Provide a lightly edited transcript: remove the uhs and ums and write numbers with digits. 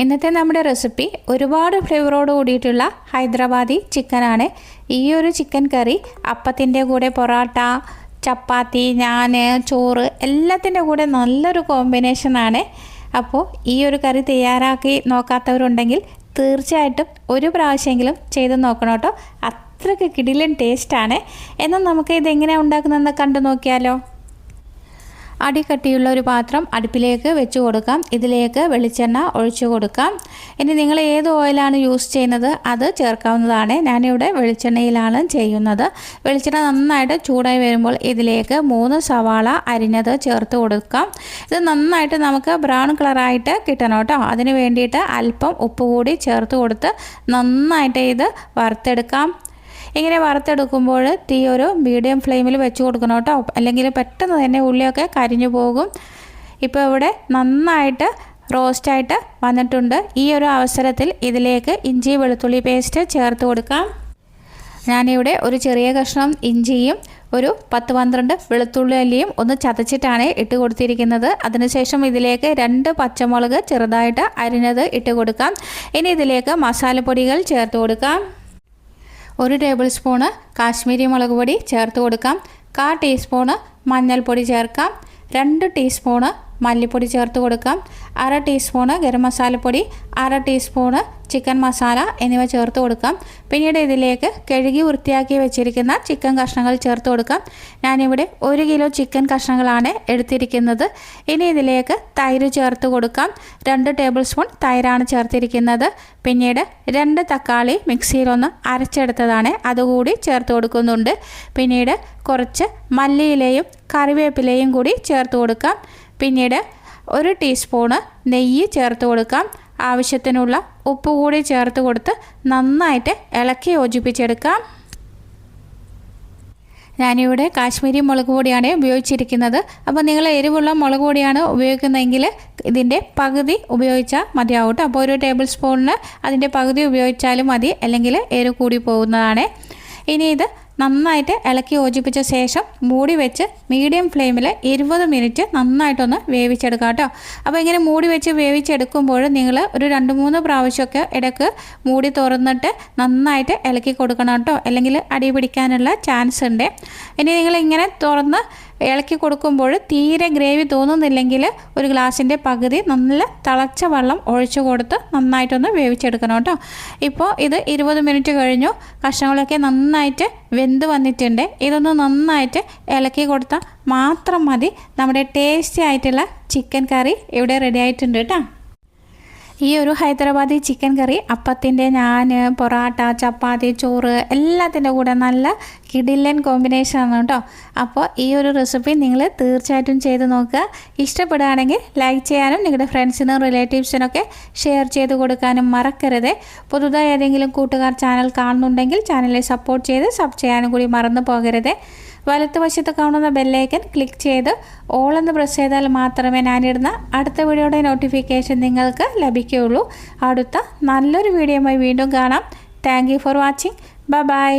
ഇന്നത്തെ നമ്മുടെ റെസിപ്പി ഒരുപാട് ഫ്ലേവറോട് കൂടിയിട്ടുള്ള ഹൈദരാബാദി ചിക്കനാണ്. ഈ ഒരു ചിക്കൻ കറി അപ്പത്തിൻ്റെ കൂടെ പൊറോട്ട, ചപ്പാത്തി, നാൻ, ചോറ് എല്ലാത്തിൻ്റെ കൂടെ നല്ലൊരു കോമ്പിനേഷനാണ്. അപ്പോൾ ഈ ഒരു കറി തയ്യാറാക്കി നോക്കാത്തവരുണ്ടെങ്കിൽ തീർച്ചയായിട്ടും ഒരു പ്രാവശ്യമെങ്കിലും ചെയ്ത് നോക്കണം കേട്ടോ. അത്രയ്ക്ക് കിടിലൻ ടേസ്റ്റാണ്. എന്നാൽ നമുക്ക് ഇതെങ്ങനെയാണ് ഉണ്ടാക്കുന്നതെന്ന് കണ്ടു നോക്കിയാലോ. അടിക്കട്ടിയുള്ള ഒരു പാത്രം അടുപ്പിലേക്ക് വെച്ച് കൊടുക്കാം. ഇതിലേക്ക് വെളിച്ചെണ്ണ ഒഴിച്ചു കൊടുക്കാം. ഇനി നിങ്ങൾ ഏത് ഓയിലാണ് യൂസ് ചെയ്യുന്നത് അത് ചേർക്കാവുന്നതാണ്. ഞാനിവിടെ വെളിച്ചെണ്ണയിലാണ് ചെയ്യുന്നത്. വെളിച്ചെണ്ണ നന്നായിട്ട് ചൂടായി വരുമ്പോൾ ഇതിലേക്ക് 3 സവാള അരിഞ്ഞത് ചേർത്ത് കൊടുക്കാം. ഇത് നന്നായിട്ട് നമുക്ക് ബ്രൗൺ കളറായിട്ട് കിട്ടണം കേട്ടോ. അതിന് വേണ്ടിയിട്ട് അല്പം ഉപ്പ് കൂടി ചേർത്ത് കൊടുത്ത് നന്നായിട്ട് ഇത് വറുത്തെടുക്കാം. ഇങ്ങനെ വറുത്തെടുക്കുമ്പോൾ തീ ഒരു മീഡിയം ഫ്ലെയിമിൽ വെച്ച് കൊടുക്കണം കേട്ടോ, അല്ലെങ്കിൽ പെട്ടെന്ന് തന്നെ ഉള്ളിയൊക്കെ കരിഞ്ഞു പോകും. ഇപ്പോൾ ഇവിടെ നന്നായിട്ട് റോസ്റ്റായിട്ട് വന്നിട്ടുണ്ട്. ഈ ഒരു അവസരത്തിൽ ഇതിലേക്ക് ഇഞ്ചി വെളുത്തുള്ളി പേസ്റ്റ് ചേർത്ത് കൊടുക്കാം. ഞാനിവിടെ ഒരു ചെറിയ കഷ്ണം ഇഞ്ചിയും ഒരു 10-12 വെളുത്തുള്ളി അല്ലിയും ഒന്ന് ചതച്ചിട്ടാണ് ഇട്ട് കൊടുത്തിരിക്കുന്നത്. അതിനുശേഷം ഇതിലേക്ക് 2 പച്ചമുളക് ചെറുതായിട്ട് അരിഞ്ഞത് ഇട്ട് കൊടുക്കാം. ഇനി ഇതിലേക്ക് മസാലപ്പൊടികൾ ചേർത്ത് കൊടുക്കാം. 1 ടേബിൾ സ്പൂണ് കാശ്മീരി മുളക് പൊടി ചേർത്ത് കൊടുക്കാം. 1/4 ടീസ്പൂണ് മഞ്ഞൾപ്പൊടി ചേർക്കാം. 2 ടീസ്പൂണ് മല്ലിപ്പൊടി ചേർത്ത് കൊടുക്കാം. 1/2 ടീസ്പൂണ് ഗരം മസാലപ്പൊടി, 1/2 ടീസ്പൂണ് ചിക്കൻ മസാല എന്നിവ ചേർത്ത് കൊടുക്കാം. പിന്നീട് ഇതിലേക്ക് കഴുകി വൃത്തിയാക്കി വെച്ചിരിക്കുന്ന ചിക്കൻ കഷ്ണങ്ങൾ ചേർത്ത് കൊടുക്കാം. ഞാനിവിടെ 1 കിലോ ചിക്കൻ കഷ്ണങ്ങളാണ് എടുത്തിരിക്കുന്നത്. ഇനി ഇതിലേക്ക് തൈര് ചേർത്ത് കൊടുക്കാം. 2 ടേബിൾ സ്പൂൺ തൈരാണ് ചേർത്തിരിക്കുന്നത്. പിന്നീട് 2 തക്കാളി മിക്സിയിലൊന്ന് അരച്ചെടുത്തതാണ്, അതുകൂടി ചേർത്ത് കൊടുക്കുന്നുണ്ട്. പിന്നീട് കുറച്ച് മല്ലിയിലയും കറിവേപ്പിലയും കൂടി ചേർത്ത് കൊടുക്കാം. പിന്നീട് 1 ടീസ്പൂണ് നെയ്യ് ചേർത്ത് കൊടുക്കാം. ആവശ്യത്തിനുള്ള ഉപ്പ് കൂടി ചേർത്ത് കൊടുത്ത് നന്നായിട്ട് ഇളക്കി യോജിപ്പിച്ചെടുക്കാം. ഞാനിവിടെ കാശ്മീരി മുളക് പൊടിയാണ് ഉപയോഗിച്ചിരിക്കുന്നത്. അപ്പോൾ നിങ്ങൾ എരിവുള്ള മുളക് പൊടിയാണ് ഉപയോഗിക്കുന്നതെങ്കിൽ ഇതിൻ്റെ പകുതി ഉപയോഗിച്ചാൽ മതിയാവും കേട്ടോ. അപ്പോൾ 1 ടേബിൾ സ്പൂണിന് അതിൻ്റെ പകുതി ഉപയോഗിച്ചാലും മതി, അല്ലെങ്കിൽ എരിവ് കൂടി പോകുന്നതാണ്. ഇനി ഇത് നന്നായിട്ട് ഇളക്കി യോജിപ്പിച്ച ശേഷം മൂടി വെച്ച് മീഡിയം ഫ്ലെയിമിൽ 20 മിനിറ്റ് നന്നായിട്ടൊന്ന് വേവിച്ചെടുക്കാം കേട്ടോ. അപ്പോൾ ഇങ്ങനെ മൂടി വെച്ച് വേവിച്ചെടുക്കുമ്പോൾ നിങ്ങൾ ഒരു 2-3 പ്രാവശ്യമൊക്കെ ഇടയ്ക്ക് മൂടി തുറന്നിട്ട് നന്നായിട്ട് ഇളക്കി കൊടുക്കണം കേട്ടോ, അല്ലെങ്കിൽ അടി പിടിക്കാനുള്ള ചാൻസ് ഉണ്ട്. ഇനി നിങ്ങൾ ഇങ്ങനെ തുറന്ന് ഇളക്കി കൊടുക്കുമ്പോൾ തീരെ ഗ്രേവി തോന്നുന്നില്ലെങ്കിൽ ഒരു ഗ്ലാസിൻ്റെ പകുതി നല്ല തിളച്ച വെള്ളം ഒഴിച്ചു കൊടുത്ത് നന്നായിട്ടൊന്ന് വേവിച്ചെടുക്കണം കേട്ടോ. ഇപ്പോൾ ഇത് 20 മിനിറ്റ് കഴിഞ്ഞു. കഷ്ണങ്ങളൊക്കെ നന്നായിട്ട് വെന്ത് വന്നിട്ടുണ്ട്. ഇതൊന്ന് നന്നായിട്ട് ഇളക്കി കൊടുത്താൽ മാത്രം മതി. നമ്മുടെ ടേസ്റ്റി ആയിട്ടുള്ള ചിക്കൻ കറി ഇവിടെ റെഡി ആയിട്ടുണ്ട് കേട്ടോ. ഈ ഒരു ഹൈദരാബാദി ചിക്കൻ കറി അപ്പത്തിൻ്റെ, നാൻ, പൊറോട്ട, ചപ്പാത്തി, ചോറ് എല്ലാത്തിൻ്റെ കൂടെ നല്ല കിടിലൻ കോമ്പിനേഷനാണ് കേട്ടോ. അപ്പോൾ ഈ ഒരു റെസിപ്പി നിങ്ങൾ തീർച്ചയായിട്ടും ചെയ്ത് നോക്കുക. ഇഷ്ടപ്പെടുകയാണെങ്കിൽ ലൈക്ക് ചെയ്യാനും നിങ്ങളുടെ ഫ്രണ്ട്സിനും റിലേറ്റീവ്സിനൊക്കെ ഷെയർ ചെയ്ത് കൊടുക്കാനും മറക്കരുത്. പുതുതായി ഏതെങ്കിലും കൂട്ടുകാർ ചാനൽ കാണുന്നുണ്ടെങ്കിൽ ചാനലിനെ സപ്പോർട്ട് ചെയ്ത് സബ് ചെയ്യാനും കൂടി മറന്നു പോകരുത്. വലത്തുവശത്ത് കാണുന്ന ബെല്ലൈക്കൻ ക്ലിക്ക് ചെയ്ത് ഓൾ എന്ന് പ്രസ് ചെയ്താൽ മാത്രമേ ഞാനിടുന്ന അടുത്ത വീഡിയോയുടെ നോട്ടിഫിക്കേഷൻ നിങ്ങൾക്ക് ലഭിക്കുകയുള്ളൂ. അടുത്ത നല്ലൊരു വീഡിയോയുമായി വീണ്ടും കാണാം. Thank you for watching. By.